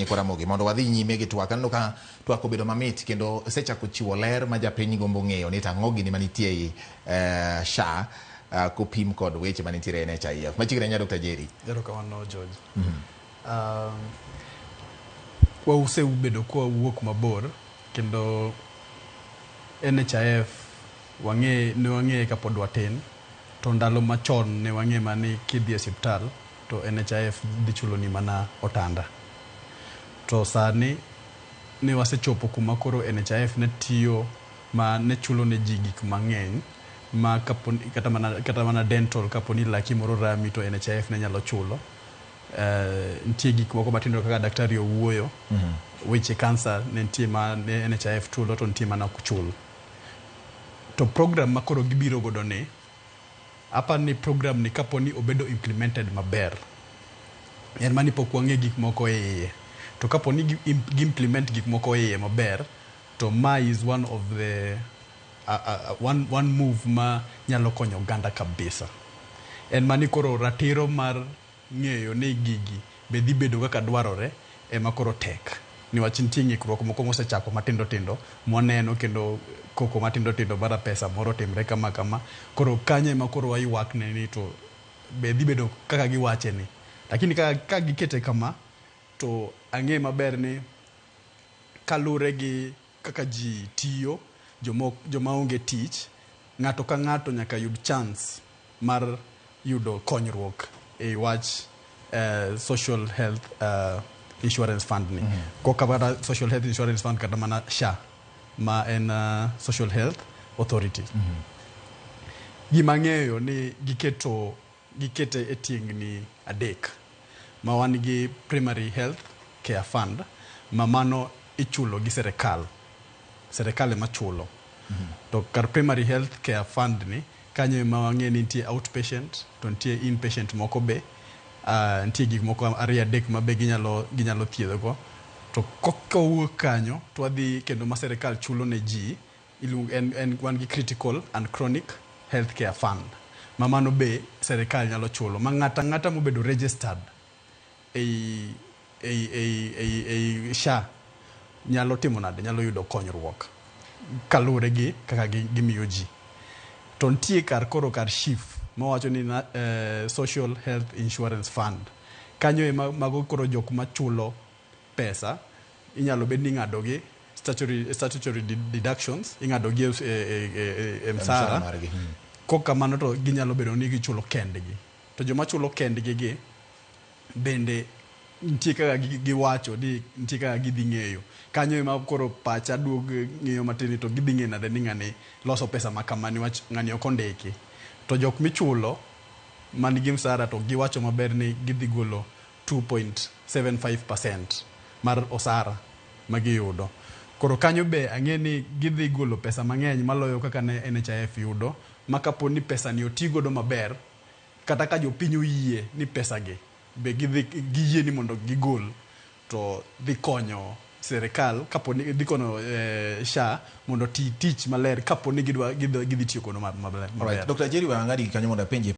Kwaramogi mondo wadhi nyime gi twak aneno ka twak obedo mamit kendo sechako chiwo ler ma japiny gombo ng'eyo ni tang'o gini manitie ei SHA kopim kod weche manitiere e NHIF. Machiegre nya Dr. Jerry. Erokamano George. Waseubedo kwa wuok mabor kendo NHIF ne wang'e kapod watin, to ndalo machon ne wang'e mani kidhi e osiptal to NHIF dhi chulo ni mana otanda. To sani ne wasechopo kuma koro NHIF ne tiyo ma ne chulo ne ji gik mang'eny ma kata mana dental kaponi laki moro rami to NHIF ne nyalo chulo. Nitie gik moko matindo kaka daktari owuoyo, weche kansa ne nitie ma ne NHIF chulo to nitie mana ok chul. To program ma koro gibiro godo ni, apa ni program ni kaponi obedo implemented maber, en mani pok wang'e gik moko e iye. To kaponi gi-implement gik moko e iye maber, to ma is one of the one move ma nyalo konyo oganda kabisa. En mani koro ratiro mar ng'eyo ni gigi be dhi bedo kaka dwarore ema koro tek. Niwach nitie ng'ikruok moko mosechako matindo tindo mwaneno kendo koko matindo tindo bara pesa moro timre kama kama. Koro kanye ma koro waywak ne ni to be dhi bedo kaka giwache ni. Lakini ka gikete kama, to ang'e maber ni kalure gi kaka ji tiyo, joma onge tich, ng'ato ka ng'ato nyaka yud chance mar yudo konyruok e wach social health insurance fund ni. Koka bada social health insurance fund kata mana SHA ma en social health authority. Gima ng'eyo ni gikete e tiengni adek. Ma wan gi primary health care fund ma mano ichulo gi serikal ema chulo. To kar primary health care fund ni kanyo ma wang'e ni nitie outpatient to nitie inpatient moko be, nitie gik moko ariyo adek ma be ginyalo thiedho go. To kowuok kanyo to wadhi kendo ma serikal chulo ne ji, wan gi critical and chronic health care fund ma mano be serikal nyalo chulo ma ng'ata mobedo registered ei SHA nyalo timo nade, nyalo yudo konyruok kalure gi kaka gimiyo ji. To nitie kar SHIF ma wacho ni social health insurance fund. Kanyo mago koro jok machulo pesa, inyalo bed ni ng'ado gi statutory deductions, ing'ado gi e msara. Koka mano to ginyalo bedo ni gichulo kendgi. To joma chulo kendgi gi bende nitie kaka giwacho ni nitie kaka gidhi ng'eyo. Kanyo ema koro pacha duog ng'eyo matin to gidhi ng'eyo nade ni ng'ani loso pesa ma kama niwach ng'ani ok ondiki. To jok michulo man gi msara to giwacho maber ni gidhi golo 2.75% mar osara ma giyudo. Koro kanyo be ang'e ni gidhi golo pesa mang'eny maloyo kaka ne NHIF yudo, ma kapo ni pesa ni otigodo maber, kata ka jopiny oyie ni pesa gi be giyie ni mondo gigol, to dhi konyo serikal kapo ni dhi konyo SHA mondo tich maler kapo ni gidhi tiyo kono maber. Dr. Jerry Wangari kanyo mondo apenje